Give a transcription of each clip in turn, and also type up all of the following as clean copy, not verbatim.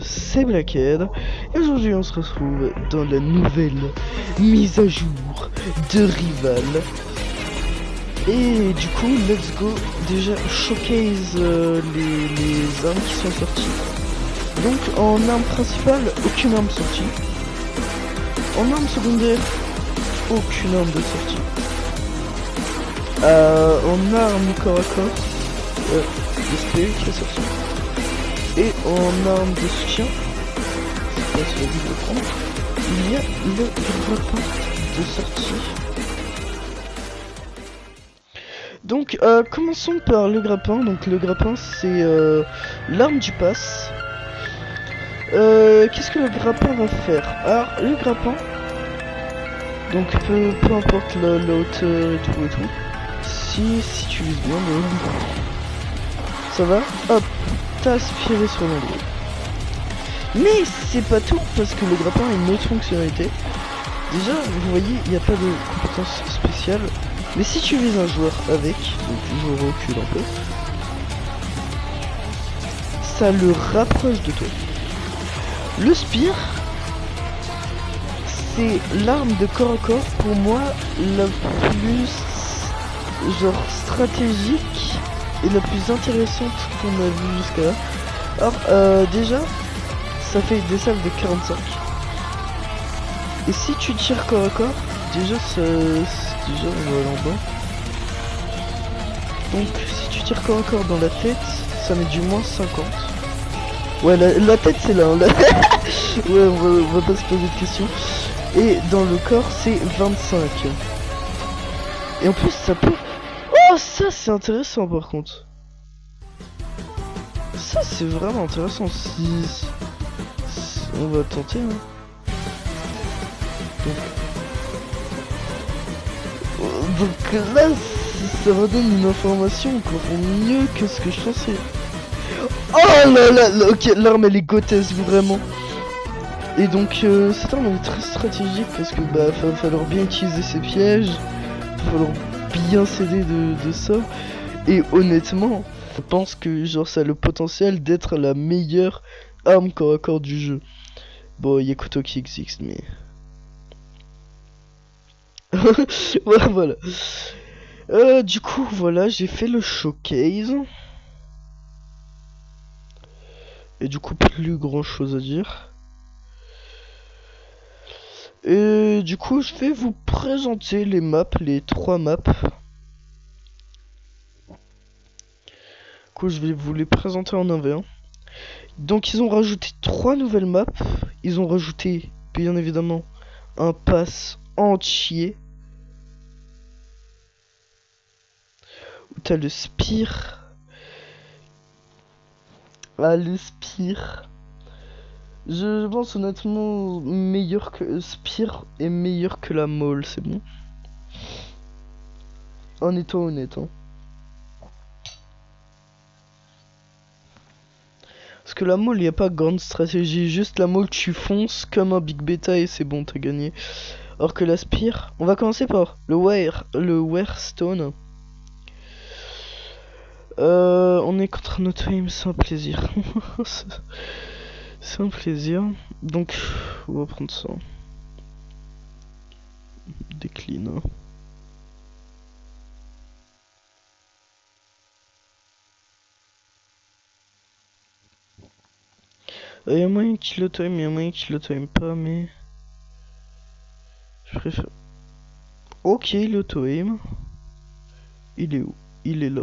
C'est Blackhead et aujourd'hui on se retrouve dans la nouvelle mise à jour de Rival. Et du coup, let's go déjà showcase les armes qui sont sorties. Donc en arme principale, aucune arme sortie. En arme secondaire, aucune arme de sortie. En arme corps à corps, le SP qui est sorti. Et en arme de soutien, je sais pas si la vie de le prendre, il y a le grappin de sortie. Donc commençons par le grappin. Donc le grappin c'est l'arme du pass. Qu'est-ce que le grappin va faire? Alors le grappin, donc peu importe la hauteur et tout, si tu vises bien, ça va, hop, t'as aspiré sur l'endroit. Mais c'est pas tout, parce que le grappin a une autre fonctionnalité. Déjà, vous voyez, il n'y a pas de compétence spéciale. Mais si tu vises un joueur avec, donc je recule un peu, ça le rapproche de toi. Le Spear, c'est l'arme de corps à corps pour moi la plus genre stratégique et la plus intéressante qu'on a vue jusqu'à là. Alors déjà, ça fait des salves de 45. Et si tu tires corps à corps, déjà on va aller en bas. Donc si tu tires corps à corps dans la tête, ça met du moins 50. Ouais, la tête c'est là, hein, là. Ouais, on va pas se poser de questions. Et dans le corps c'est 25. Et en plus ça peut... Oh, ça c'est intéressant par contre. Ça c'est vraiment intéressant. Si... On va tenter, hein. Donc là, ça me donne une information encore mieux que ce que je pensais. Oh là là, ok, l'arme elle est grotesque vraiment. Et donc cette arme elle est très stratégique parce que bah va falloir bien utiliser ses pièges, va falloir bien s'aider de ça. Et honnêtement, je pense que genre ça a le potentiel d'être la meilleure arme corps à corps du jeu. Bon, il y a Couteau qui existe, mais... voilà. Du coup, voilà, j'ai fait le showcase. Et du coup, plus grand chose à dire. Et du coup, je vais vous présenter les maps, les 3 maps. Du coup, je vais vous les présenter en 1v1. Donc, ils ont rajouté 3 nouvelles maps. Ils ont rajouté, bien évidemment, un pass entier. Où t'as le Spear. Ah, le Spear. Je pense honnêtement meilleur que Spear est meilleur que la Maul, c'est bon. En étant honnête, hein. Parce que la Maul, il n'y a pas grande stratégie, juste la Maul tu fonces comme un Big Beta et c'est bon, t'as gagné. Alors que la Spear, on va commencer par le Wirestone. On est contre un auto-aim, c'est un plaisir. C'est un plaisir. Donc, on va prendre ça. Décline. Il y a moyen qu'il auto-aim, il y a moyen qu'il auto-aim pas, mais... Je préfère... Ok, il auto-aim. Il est où? Il est là.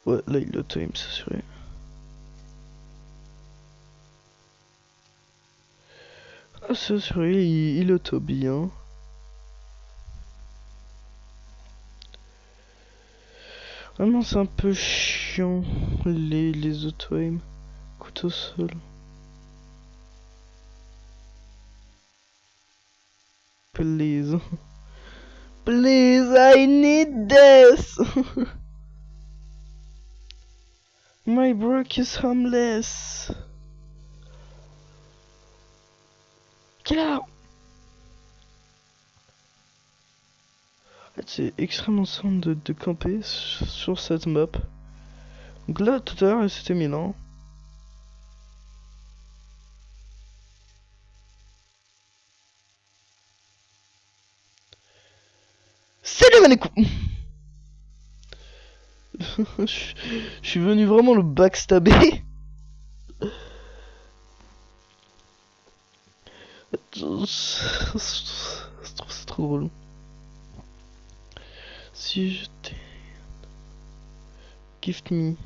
Ouais, là il auto-aim, c'est sûr. Ah, c'est sûr, il auto bien. Vraiment, c'est un peu chiant, les auto-aim. Couteau seul. Please. Please, I need this! My brook is homeless. Get out! En fait, c'est extrêmement simple de camper sur cette map. Donc là, tout à l'heure, c'était Milan. Salut Manekou. Je suis venu vraiment le backstabber. Je trouve ça trop drôle. Si je t'ai... Gift me.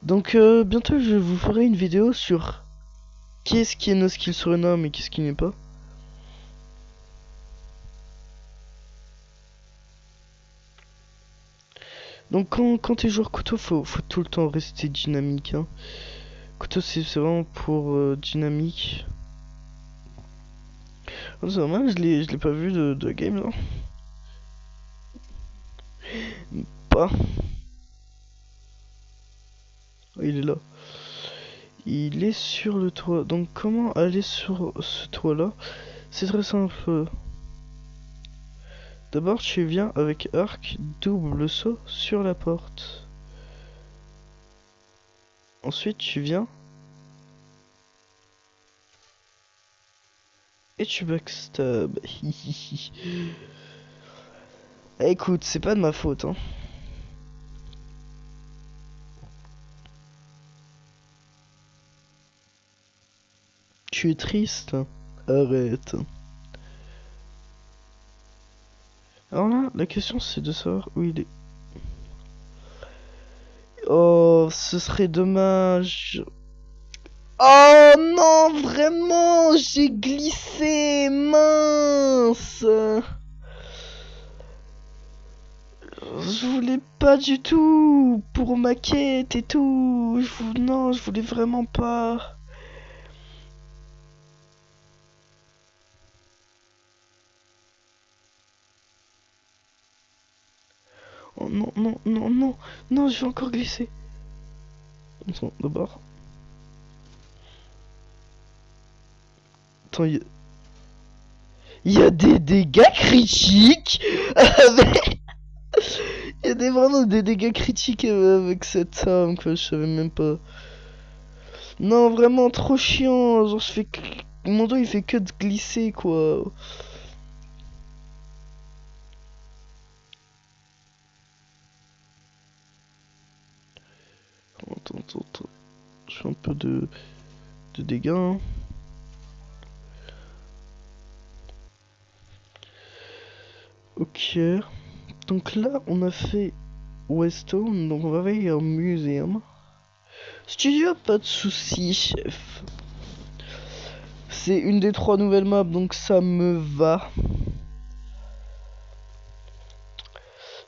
Donc bientôt je vous ferai une vidéo sur qu'est-ce qui est no skill sur une arme et qu'est-ce qui n'est pas. Donc quand t'es joueur couteau, faut tout le temps rester dynamique. Hein. Couteau c'est vraiment pour dynamique. Oh, c'est normal, je l'ai pas vu de game là. Pas. Oh, il est là. Il est sur le toit. Donc comment aller sur ce toit là? C'est très simple. D'abord tu viens avec arc, double saut sur la porte. Ensuite tu viens et tu backstab. Écoute, c'est pas de ma faute hein. Tu es triste? Arrête. Alors là, la question c'est de savoir où il est. Oh, ce serait dommage. Oh non, vraiment, j'ai glissé, mince. Je voulais pas du tout pour ma quête et tout. Non, je voulais vraiment pas. Oh non, non, non, non, non, je vais encore glisser. Attends, d'abord. Attends, il y a des dégâts critiques avec... Il y a vraiment des dégâts critiques avec cette arme, quoi, je savais même pas. Non, vraiment trop chiant, genre je fais... Mon dos il fait que de glisser, quoi. Attends. Je fais un peu de dégâts. Hein. Ok. Donc là, on a fait Westone, donc on va aller au muséum. Studio, pas de soucis, chef. C'est une des 3 nouvelles maps, donc ça me va.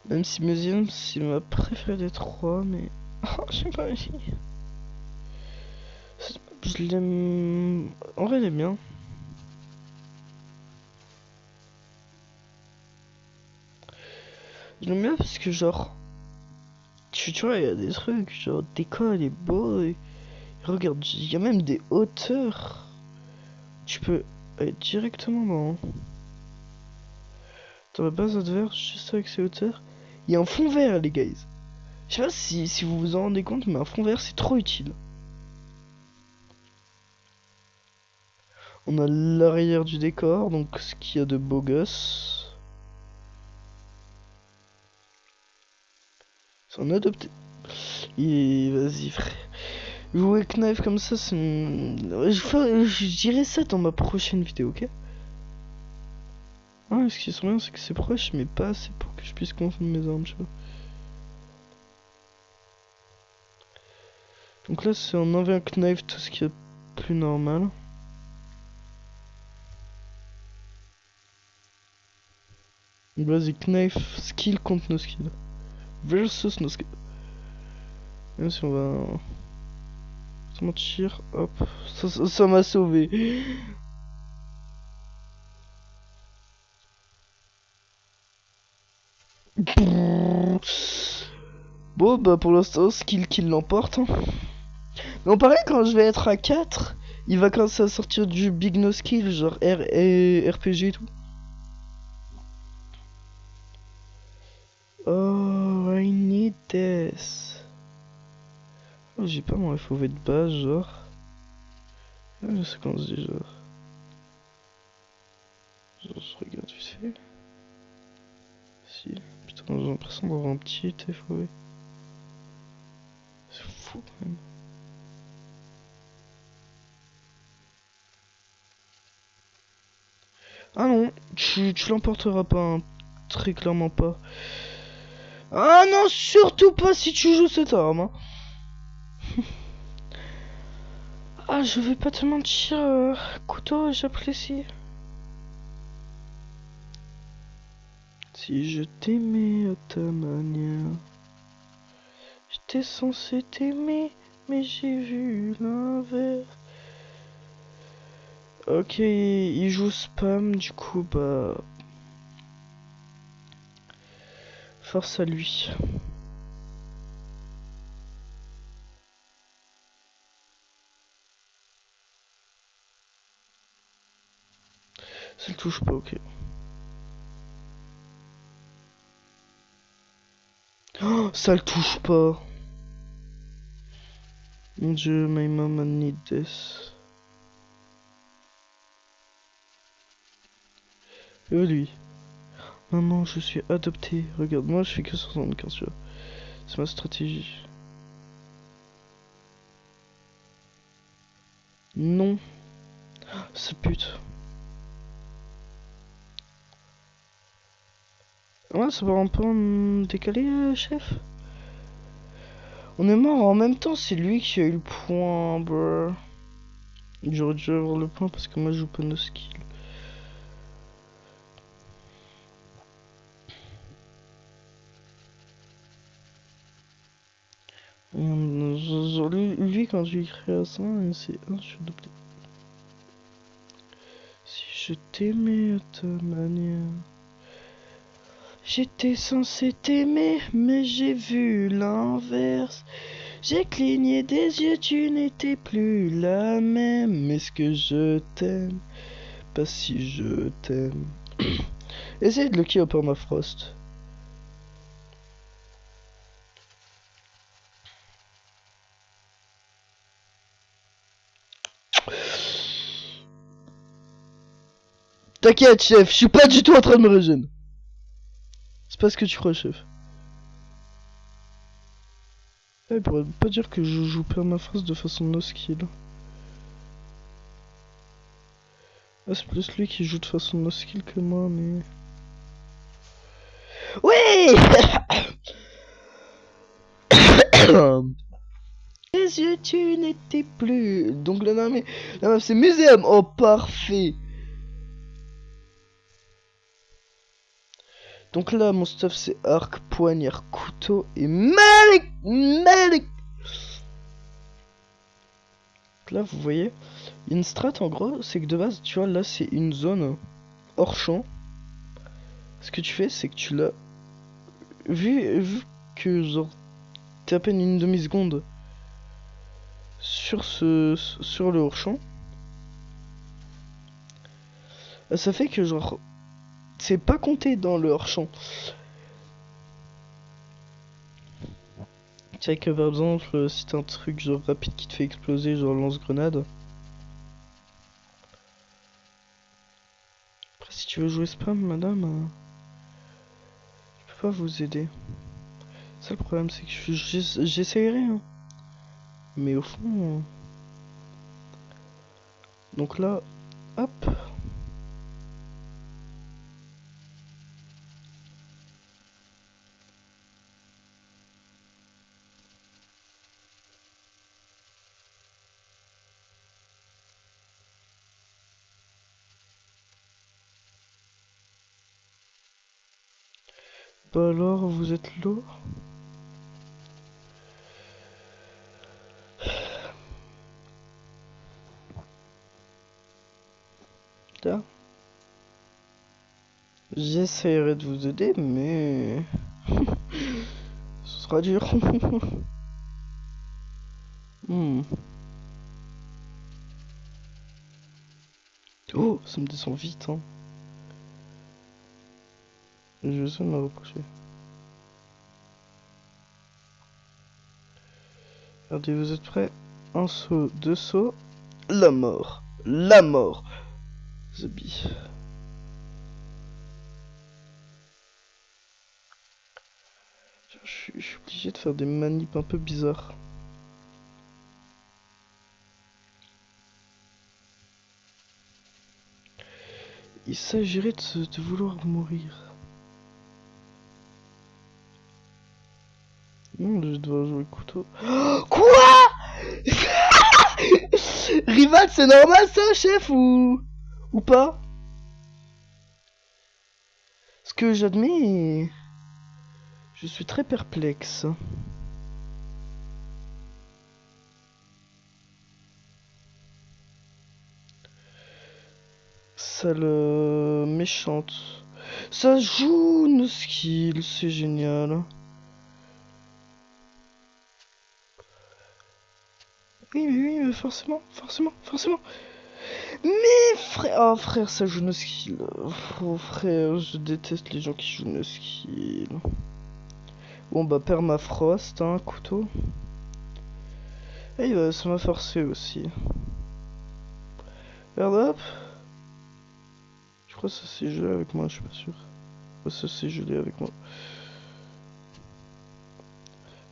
Même si Museum, c'est ma préférée des 3, mais... Oh, je sais pas, je l'aime... En vrai, elle est bien. Je l'aime bien parce que genre... Tu vois, il y a des trucs, genre, le décor, il est beau, et... Regarde, il y a même des hauteurs. Tu peux aller directement dans la base adverse, juste avec ces hauteurs. Il y a un fond vert, les guys. Je sais pas si vous vous en rendez compte, mais un fond vert, c'est trop utile. On a l'arrière du décor, donc ce qu'il y a de beau gosse. C'est un adopté. Et vas-y, frère. Jouer knife comme ça, c'est... Je dirais ça dans ma prochaine vidéo, ok? Ouais, ce qui est bien, c'est que c'est proche, mais pas assez pour que je puisse confondre mes armes, tu vois. Donc là, c'est un 1v1 knife, tout ce qui est plus normal. Donc vas-y, knife, skill contre no skill. Versus no skill. Même si on va... Sans mentir, hop, ça m'a sauvé. Bon, bah pour l'instant, skill kill l'emporte. Hein. Mais on paraît quand je vais être à 4, il va commencer à sortir du Big No Skill, genre R et RPG et tout. Oh, I need this. Oh, j'ai pas mon FOV de base, genre. Ah, je sais comment on se dit, genre. Genre, je regarde vite fait. Si. Putain, j'ai l'impression d'avoir un petit FOV. C'est fou quand même. Ah non, tu l'emporteras pas, hein. Très clairement pas. Ah non, surtout pas si tu joues cette arme, hein. Ah, je vais pas te mentir, couteau, j'apprécie. Si je t'aimais à ta manière, j'étais censé t'aimer, mais j'ai vu l'inverse. Ok, il joue spam, du coup, bah... Force à lui. Ça le touche pas, ok. Oh, ça le touche pas. Mon dieu, my mama need this. Et lui. Maman, je suis adopté. Regarde, moi je fais que 75, tu vois. C'est ma stratégie. Non. Ce pute. Ouais, ça va un peu en décalé, chef. On est mort en même temps, c'est lui qui a eu le point, bro. J'aurais dû avoir le point parce que moi je joue pas nos skills. Genre, lui, quand j'ai écrit à ça, c'est un sur deux. Si je t'aimais à ta manière. J'étais censé t'aimer, mais j'ai vu l'inverse. J'ai cligné des yeux, tu n'étais plus la même. Est-ce que je t'aime? Pas si je t'aime. Essaye de le kill au permafrost. T'inquiète, chef, je suis pas du tout en train de me régénérer. C'est pas ce que tu crois, chef. Il pourrait pas dire que je joue permafrost de façon no skill. Ah, c'est plus lui qui joue de façon no skill que moi, mais... Oui. Les yeux, tu n'étais plus. Donc la map c'est muséum. Oh, parfait. Donc là, mon stuff, c'est arc, poignard, couteau et Malik. Là, vous voyez, il y a une strat en gros, c'est que de base, tu vois, là, c'est une zone hors champ. Ce que tu fais, c'est que tu l'as vu que genre t'es à peine une demi-seconde sur sur le hors champ. Ça fait que genre c'est pas compté dans le hors champ. Tu sais que par exemple, si t'as un truc genre rapide qui te fait exploser, genre lance-grenade. Après, si tu veux jouer spam, madame, je peux pas vous aider. Ça, le problème, c'est que j'essayerai, hein. Mais au fond. Donc là, hop. Bah alors, vous êtes lourd. Là. J'essaierai de vous aider, mais... ce sera dur. Hmm. Oh, ça me descend vite, hein. Je vais essayer de me rapprocher. Regardez, vous êtes prêts? Un saut, deux sauts. La mort. La mort. The Bee. Je suis obligé de faire des manips un peu bizarres. Il s'agirait de vouloir mourir. Non, je dois jouer couteau. Quoi? Rival, c'est normal ça, chef, ou pas? Ce que j'admets, je suis très perplexe. Sale méchante. Ça joue nos skills, c'est génial. Oui, mais forcément, forcément. Mais frère, oh frère, ça joue nos skills. Oh frère, je déteste les gens qui jouent nos skills. Bon bah permafrost, hein, couteau. Et ça m'a forcé aussi. Regarde hop. Je crois que ça s'est gelé avec moi, je suis pas sûr. Ça s'est gelé avec moi.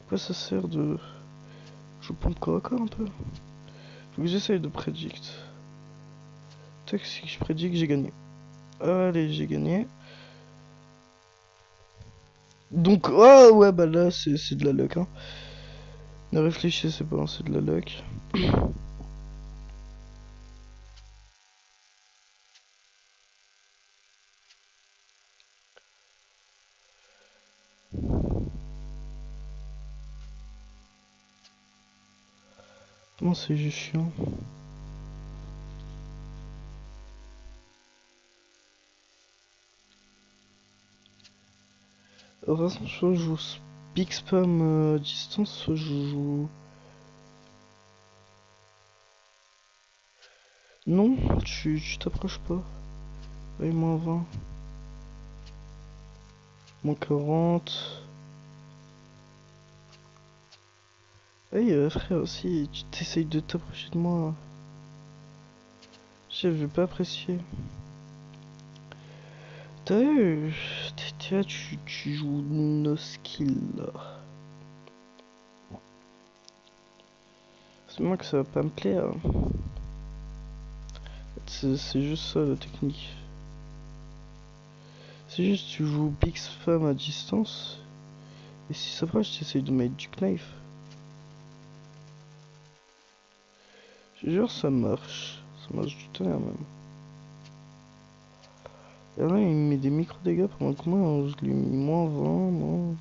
Pourquoi ça sert de... Je pompe corps à corps un peu. Faut que j'essaye de prédict. Tac, si je prédis, j'ai gagné. Allez, j'ai gagné. Donc, oh ouais, bah là, c'est de la luck, hein. Ne réfléchissez pas, c'est de la luck. Non, c'est juste chiant. De toute façon, soit je joue Big Spam à distance, soit je joue... Non, tu t'approches pas. Allez, moins 20. Moins 40. Hey frère aussi, tu t'essayes de t'approcher de moi. Je vais pas apprécier. T'as vu, tu joues nos skills là. C'est moi que ça va pas me plaire. C'est juste ça la technique. C'est juste tu joues Big Spam à distance. Et si ça va, je t'essaye de mettre du knife. Je te jure, ça marche. Ça marche du tonnerre même. Et là, il me met des micro-dégâts pendant que moi, je lui ai mis moins 20, non.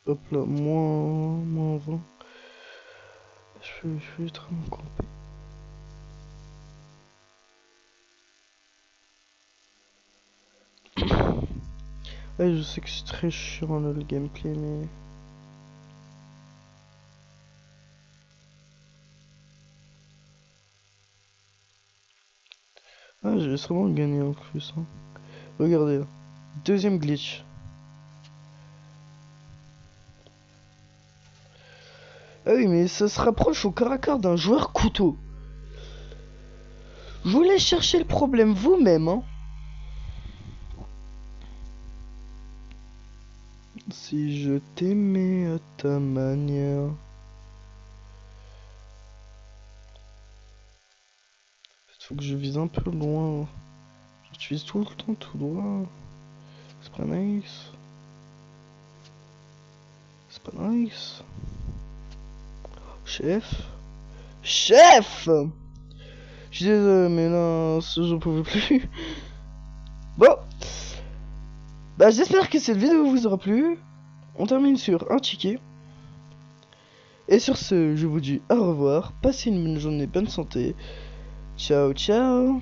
Hop là, moins 20. Je vais être mon campé. Ouais, je sais que c'est très chiant là, le gameplay, mais... Ah, j'ai sûrement gagné en plus, hein. Regardez là. Deuxième glitch. Ah oui, mais ça se rapproche au corps à corps d'un joueur couteau. Vous voulez chercher le problème vous-même, hein. Si je t'aimais à ta manière. Faut que je vise un peu loin. Je vise tout le temps tout droit. C'est pas nice. C'est pas nice. Chef. Chef! Je suis désolé, mais là, je pouvais plus. Bon. Bah, j'espère que cette vidéo vous aura plu. On termine sur un ticket. Et sur ce, je vous dis au revoir, passez une bonne journée, bonne santé. Ciao, ciao.